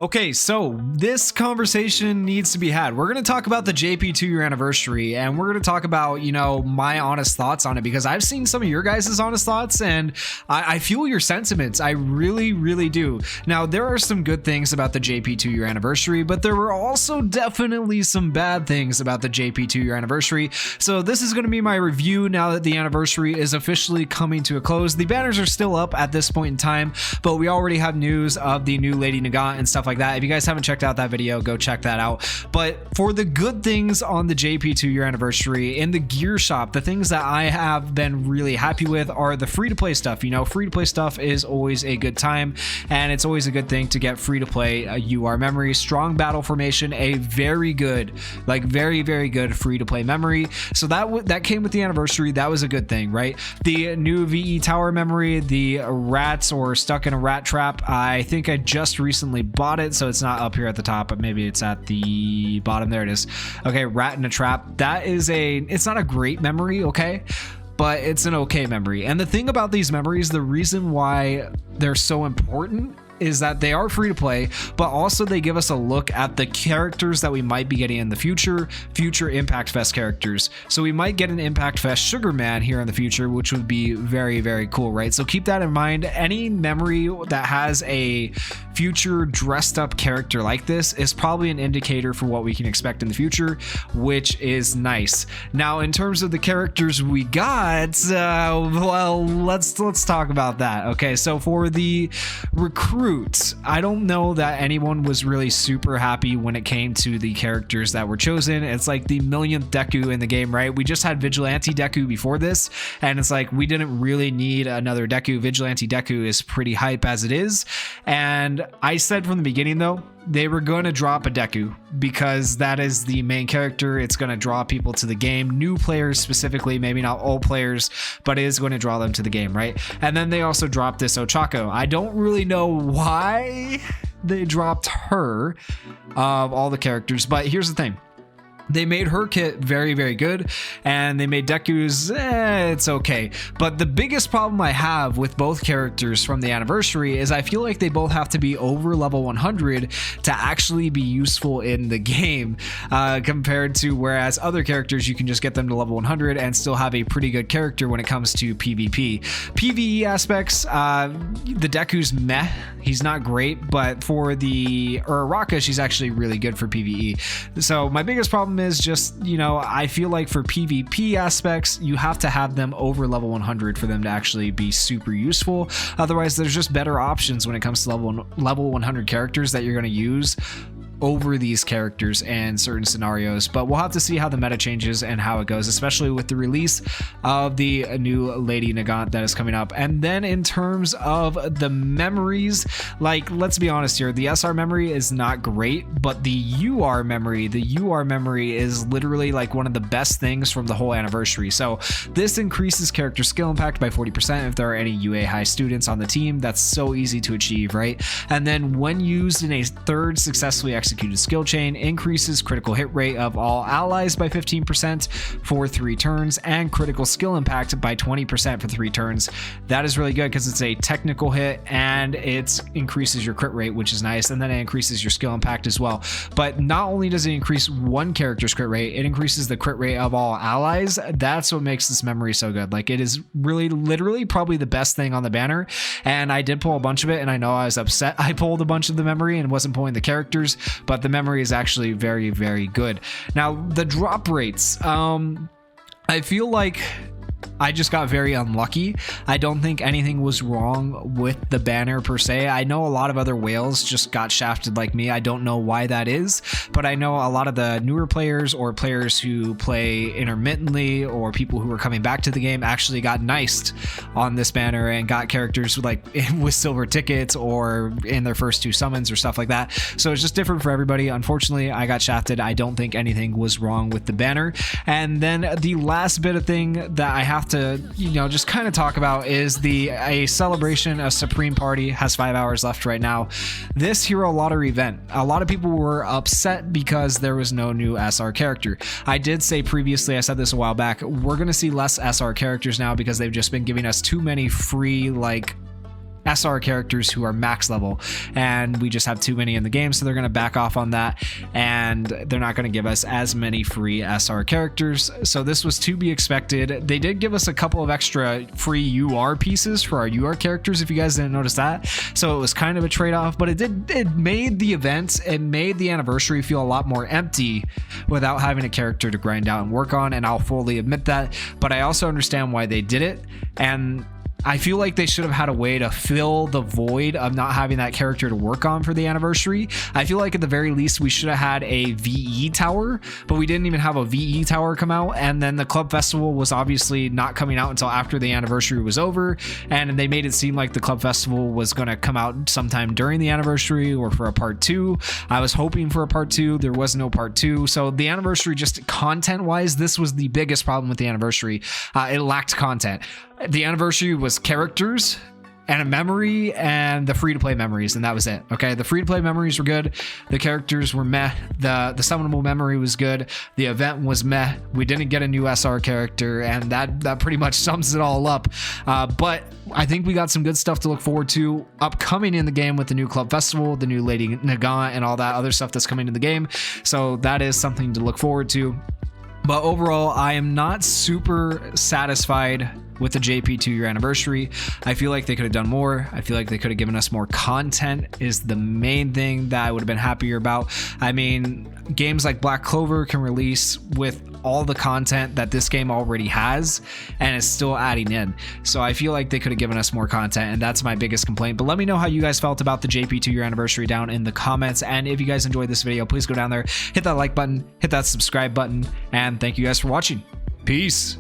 Okay, so this conversation needs to be had. We're going to talk about the JP 2-year anniversary, and we're going to talk about, my honest thoughts on it, because I've seen some of your guys' honest thoughts, and I feel your sentiments. I really, really do. Now, there are some good things about the JP 2-year anniversary, but there were also definitely some bad things about the JP 2-year anniversary. So this is going to be my review now that the anniversary is officially coming to a close. The banners are still up at this point in time, but we already have news of the new Lady Nagant and stuff like that. If you guys haven't checked out that video, go check that out. But for the good things on the JP 2-year anniversary in the gear shop, the things that I have been really happy with are the free-to-play stuff. Free-to-play stuff is always a good time, and it's always a good thing to get free-to-play UR memory. Strong battle formation, a very good, very, very good free-to-play memory. So that came with the anniversary. That was a good thing, right? The new VE tower memory, the rats or stuck in a rat trap, I think I just recently bought it, so it's not up here at the top, but maybe it's at the bottom. There it is. Okay, rat in a trap. It's not a great memory, okay, but it's an okay memory. And the thing about these memories, the reason why they're so important is that they are free to play, but also they give us a look at the characters that we might be getting in the future Impact Fest characters. So we might get an Impact Fest Sugar Man here in the future, which would be very, very cool, right? So keep that in mind. Any memory that has a future dressed up character like this is probably an indicator for what we can expect in the future, which is nice. Now, in terms of the characters we got, well, let's talk about that. Okay, so for the recruit, I don't know that anyone was really super happy when it came to the characters that were chosen. It's like the millionth Deku in the game, right? We just had Vigilante Deku before this, and it's like we didn't really need another Deku. Vigilante Deku is pretty hype as it is. And I said from the beginning, though, they were going to drop a Deku because that is the main character. It's going to draw people to the game, new players specifically, maybe not old players, but it is going to draw them to the game, right? And then they also dropped this Ochako. I don't really know why they dropped her of all the characters, but here's the thing. They made her kit very, very good, and they made Deku's, it's okay. But the biggest problem I have with both characters from the anniversary is I feel like they both have to be over level 100 to actually be useful in the game, compared to whereas other characters, you can just get them to level 100 and still have a pretty good character when it comes to PvP. PvE aspects, the Deku's meh. He's not great, but for the Uraraka, she's actually really good for PvE. So my biggest problem is just, I feel like for PvP aspects, you have to have them over level 100 for them to actually be super useful. Otherwise, there's just better options when it comes to level 100 characters that you're going to use over these characters in certain scenarios. But we'll have to see how the meta changes and how it goes, especially with the release of the new Lady Nagant that is coming up. And then in terms of the memories, let's be honest here, the SR memory is not great, but the UR memory is literally one of the best things from the whole anniversary. So this increases character skill impact by 40% if there are any UA high students on the team. That's so easy to achieve, right? And then when used in a third successfully executed skill chain, increases critical hit rate of all allies by 15% for 3 turns and critical skill impact by 20% for 3 turns. That is really good because it's a technical hit and it increases your crit rate, which is nice, and then it increases your skill impact as well. But not only does it increase one character's crit rate, it increases the crit rate of all allies. That's what makes this memory so good. It is really literally probably the best thing on the banner, and I did pull a bunch of it, and I know I was upset I pulled a bunch of the memory and wasn't pulling the characters, but the memory is actually very, very good. Now, the drop rates, I feel like I just got very unlucky. I don't think anything was wrong with the banner per se. I know a lot of other whales just got shafted like me. I don't know why that is, but I know a lot of the newer players or players who play intermittently or people who are coming back to the game actually got niced on this banner and got characters with silver tickets or in their first 2 summons or stuff like that. So it's just different for everybody. Unfortunately, I got shafted. I don't think anything was wrong with the banner. And then the last bit of thing that I have to just kind of talk about is a celebration. A Supreme Party has 5 hours left right now. This hero lottery event, a lot of people were upset because there was no new SR character. I did say previously, I said this a while back, we're going to see less SR characters now because they've just been giving us too many free SR characters who are max level, and we just have too many in the game, so they're going to back off on that, and they're not going to give us as many free SR characters. So this was to be expected. They did give us a couple of extra free UR pieces for our UR characters, if you guys didn't notice that, so it was kind of a trade-off, but it made the event, it made the anniversary feel a lot more empty without having a character to grind out and work on, and I'll fully admit that, but I also understand why they did it, and I feel like they should have had a way to fill the void of not having that character to work on for the anniversary. I feel like at the very least we should have had a VE tower, but we didn't even have a VE tower come out, and then the club festival was obviously not coming out until after the anniversary was over, and they made it seem like the club festival was going to come out sometime during the anniversary or for a part 2. I was hoping for a part 2. There was no part 2. So the anniversary, just content wise, this was the biggest problem with the anniversary. It lacked content. The anniversary was characters and a memory and the free-to-play memories, and that was it. Okay, the free-to-play memories were good, the characters were meh, the summonable memory was good, the event was meh, we didn't get a new SR character, and that pretty much sums it all up. But I think we got some good stuff to look forward to upcoming in the game with the new club festival, the new Lady Nagant, and all that other stuff that's coming in the game, so that is something to look forward to. But overall, I am not super satisfied with the JP 2-year anniversary. I feel like they could have done more. I feel like they could have given us more content is the main thing that I would have been happier about. I mean, games like Black Clover can release with all the content that this game already has, and it's still adding in. So I feel like they could have given us more content, and that's my biggest complaint. But let me know how you guys felt about the JP 2-year anniversary down in the comments. And if you guys enjoyed this video, please go down there, hit that like button, hit that subscribe button, and thank you guys for watching. Peace.